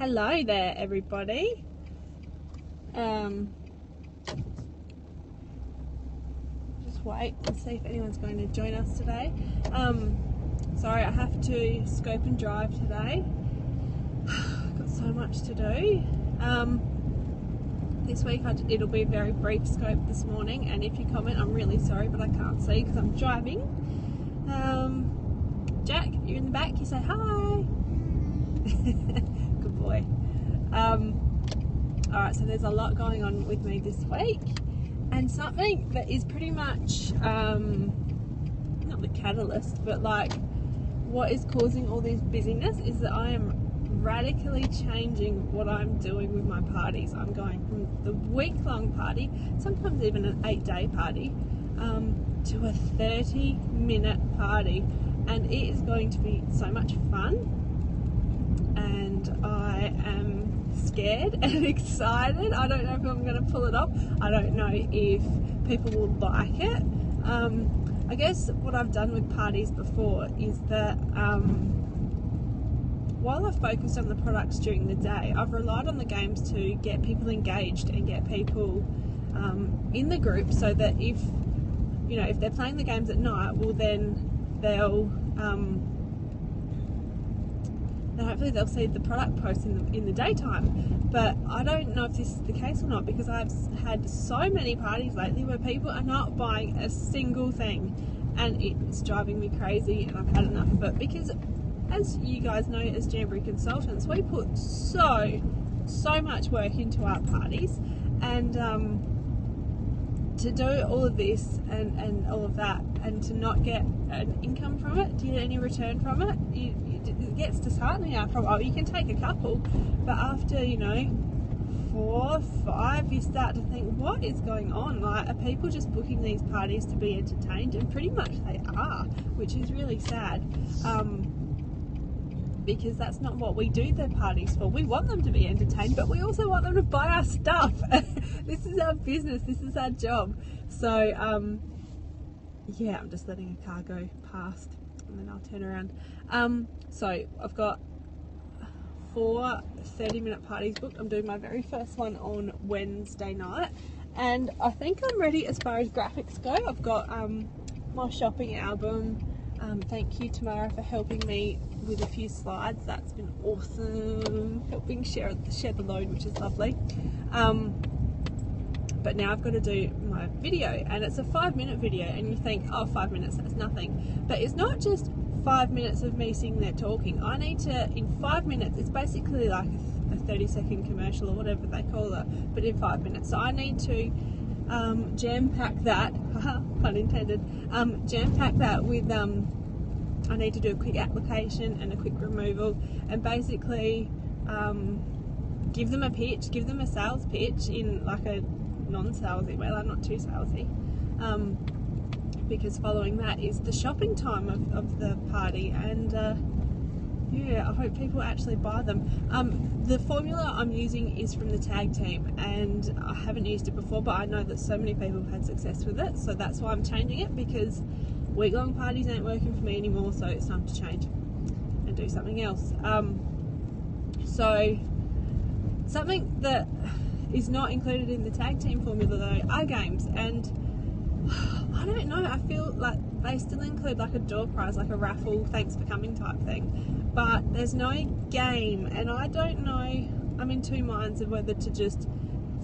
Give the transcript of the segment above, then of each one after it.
Hello there, everybody. Just wait and see if anyone's going to join us today. Sorry, I have to scope and drive today. I've got so much to do. This week it'll be a very brief scope this morning, and if you comment, I'm really sorry, but I can't see because I'm driving. Jack, you're in the back, you say hi. Good boy. Alright, so there's a lot going on with me this week, and something that is pretty much not the catalyst, but like what is causing all this busyness is that I am radically changing what I'm doing with my parties. I'm going from the week-long party, sometimes even an 8-day party, to a 30-minute party, and it is going to be so much fun, and I am scared and excited. I don't know if I'm going to pull it off. I don't know if people will like it. I guess what I've done with parties before is that while I've focused on the products during the day, I've relied on the games to get people engaged and get people in the group, so that if they're playing the games at night, well then they'll hopefully they'll see the product post in the daytime. But I don't know if this is the case or not, because I've had so many parties lately where people are not buying a single thing, and it's driving me crazy, and I've had enough of it. Because as you guys know, as Jamboree consultants, we put so much work into our parties, and to do all of this and all of that, and to not get an income from it, to get any return from it, it gets disheartening after a while. You can take a couple, but after 4, 5, you start to think, what is going on? Like, are people just booking these parties to be entertained? And pretty much they are, which is really sad. Because that's not what we do the parties for. We want them to be entertained, but we also want them to buy our stuff. This is our business, this is our job. So yeah, I'm just letting a car go past and then I'll turn around. So I've got 4 30-minute parties booked. I'm doing my very first one on Wednesday night, and I think I'm ready as far as graphics go. I've got my shopping album. Thank you, Tamara, for helping me with a few slides. That's been awesome, helping share the load, which is lovely. But now I've got to do my video, and it's a 5-minute video, and you think, oh, 5 minutes, that's nothing. But it's not just 5 minutes of me sitting there talking. I need to, in 5 minutes, it's basically like a 30-second commercial or whatever they call it, but in 5 minutes. So I need to jam-pack that, pun intended, jam-pack that with, I need to do a quick application and a quick removal, and basically give them a pitch, give them a sales pitch in like a non-salesy way, like not too salesy, because following that is the shopping time of the party, and yeah, I hope people actually buy them. The formula I'm using is from the tag team, and I haven't used it before, but I know that so many people have had success with it, so that's why I'm changing it, because week-long parties ain't working for me anymore, so it's time to change and do something else. So something that is not included in the tag team formula though are games, and I don't know, I feel like they still include like a door prize, like a raffle, thanks for coming type thing, but there's no game, and I don't know, I'm in two minds of whether to just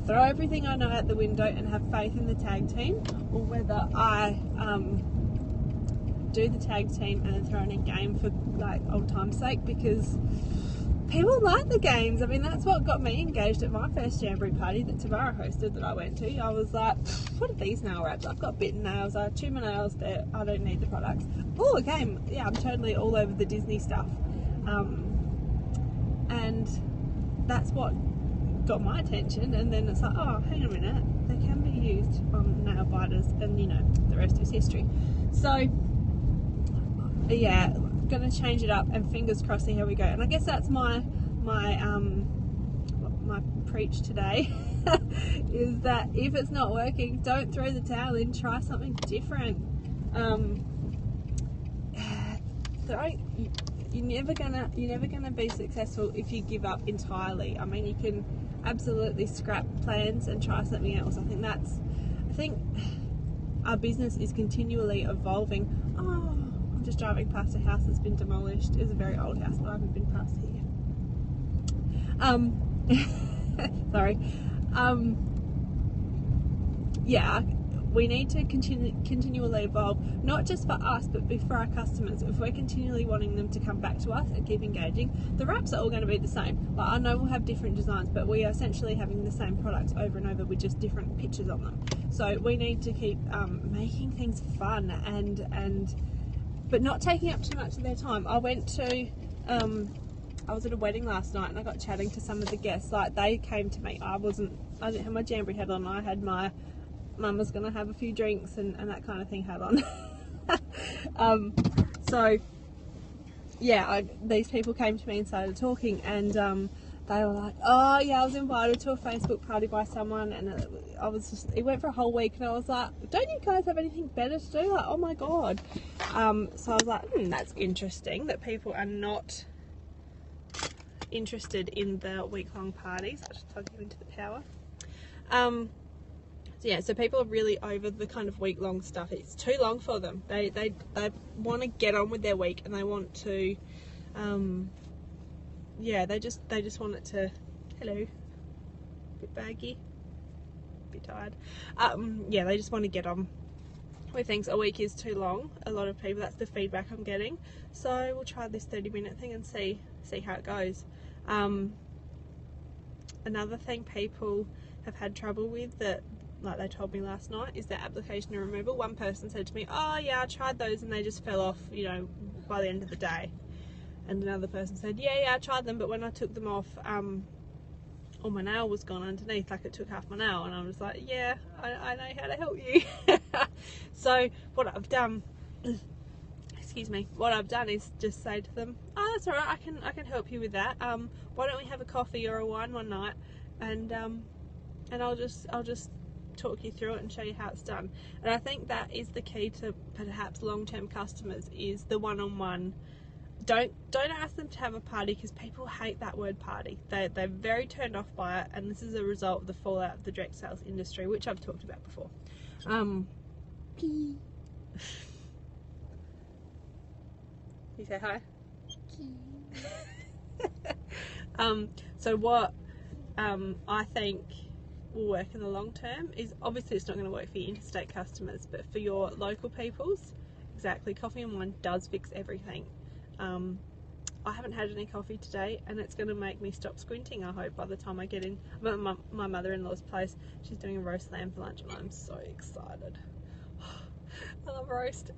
throw everything I know out the window and have faith in the tag team, or whether I do the tag team and then throw in a game for like old time's sake, because people like the games. I mean, that's what got me engaged at my first Jamboree party that Tamara hosted that I went to. I was like, what are these nail wraps? I've got bitten nails, I chew my nails there, I don't need the products. Oh, a game. Yeah, I'm totally all over the Disney stuff. And that's what got my attention, and then it's like, oh, hang on a minute, they can be used on nail biters, and the rest is history. So yeah, gonna change it up, and fingers crossed, see how we go. And I guess that's my preach today is that if it's not working, don't throw the towel in, try something different. you're never gonna be successful if you give up entirely. I mean, you can absolutely scrap plans and try something else. I think our business is continually evolving. Oh, I'm just driving past a house that's been demolished. It's a very old house, but I haven't been past here. Sorry. Yeah, we need to continually evolve, not just for us, but for our customers. If we're continually wanting them to come back to us and keep engaging, the wraps are all going to be the same. Like, I know we'll have different designs, but we are essentially having the same products over and over with just different pictures on them. So we need to keep making things fun but not taking up too much of their time. I was at a wedding last night and I got chatting to some of the guests. Like, they came to me. I didn't have my jamboree hat on. I had my mum was going to have a few drinks and that kind of thing hat on. So yeah, these people came to me and started talking, and they were like, oh yeah, I was invited to a Facebook party by someone, and it went for a whole week, and I was like, don't you guys have anything better to do? Like, oh my god. So I was like, that's interesting that people are not interested in the week-long parties. I'll just plug you into the power. So people are really over the kind of week-long stuff. It's too long for them. They want to get on with their week, and they want to, they just want it to, hello, bit baggy, bit tired. They just want to get on with things. A week is too long. A lot of people, that's the feedback I'm getting. So we'll try this 30-minute thing and see how it goes. Another thing people have had trouble with, that like they told me last night, is their application and removal. One person said to me, oh yeah, I tried those and they just fell off, by the end of the day. And another person said, yeah, I tried them, but when I took them off, all my nail was gone underneath, like it took half my nail. And I was like, yeah, I know how to help you. So what I've done, what I've done is just say to them, oh, that's alright, I can help you with that. Why don't we have a coffee or a wine one night, and I'll just talk you through it and show you how it's done. And I think that is the key to perhaps long-term customers, is the one-on-one. Don't ask them to have a party, because people hate that word party. They're very turned off by it, and this is a result of the fallout of the direct sales industry, which I've talked about before. You say hi? So what I think will work in the long term is, obviously it's not going to work for your interstate customers, but for your local peoples, exactly, coffee and wine does fix everything. I haven't had any coffee today, and it's going to make me stop squinting, I hope, by the time I get in. I'm at my mother-in-law's place. She's doing a roast lamb for lunch, and I'm so excited. I love roast.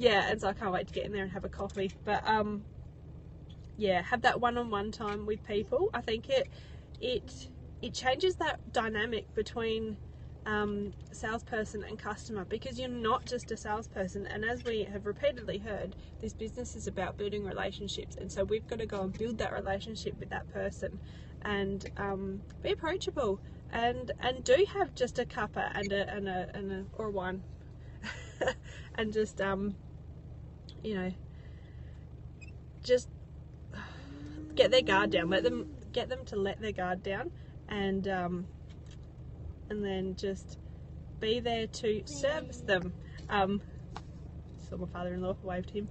And so I can't wait to get in there and have a coffee. But have that one-on-one time with people. I think it changes that dynamic between salesperson and customer, because you're not just a salesperson. And as we have repeatedly heard, this business is about building relationships, and so we've got to go and build that relationship with that person, and be approachable, and do have just a cuppa and a or wine, and just just get their guard down. Get them to let their guard down, and then just be there to service them. So my father-in-law waved him.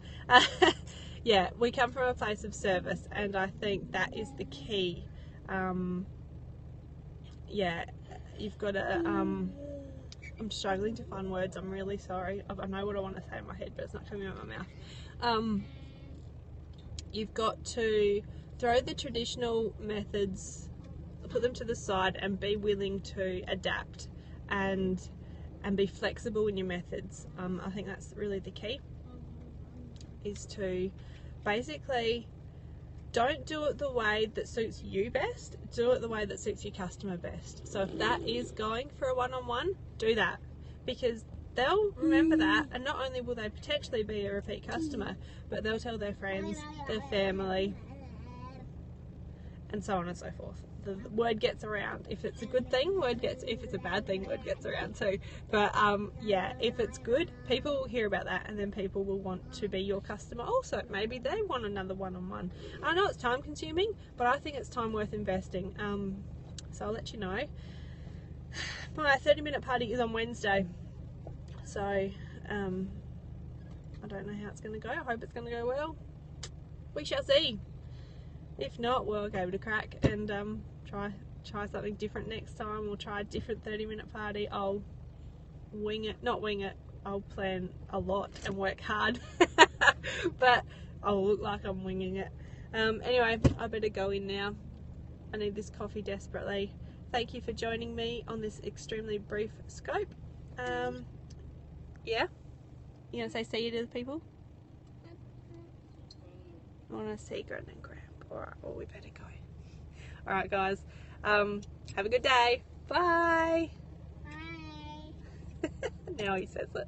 We come from a place of service, and I think that is the key. You've got to, I'm struggling to find words, I'm really sorry. I know what I want to say in my head, but it's not coming out of my mouth. You've got to throw the traditional methods, put them to the side, and be willing to adapt and be flexible in your methods. I think that's really the key, is to basically don't do it the way that suits you best, do it the way that suits your customer best. So if that is going for a one-on-one, do that, because they'll remember that, and not only will they potentially be a repeat customer, but they'll tell their friends, their family, and so on and so forth. the word gets around. If it's a good thing, word gets. If it's a bad thing, word gets around too. But yeah, if it's good, people will hear about that, and then people will want to be your customer also. Maybe they want another one-on-one. I know it's time consuming, but I think it's time worth investing. So I'll let you know. My 30-minute party is on Wednesday, so I don't know how it's going to go. I hope it's going to go well. We shall see. If not, we'll give it a crack and try something different next time. We'll try a different 30-minute party. I'll wing it, not wing it. I'll plan a lot and work hard, but I'll look like I'm winging it. Anyway, I better go in now. I need this coffee desperately. Thank you for joining me on this extremely brief scope. Yeah, you gonna say see you to the people? I want to see Granny and Graham. Alright, well, we better go. Alright, guys. Have a good day. Bye. Bye. Now he says it.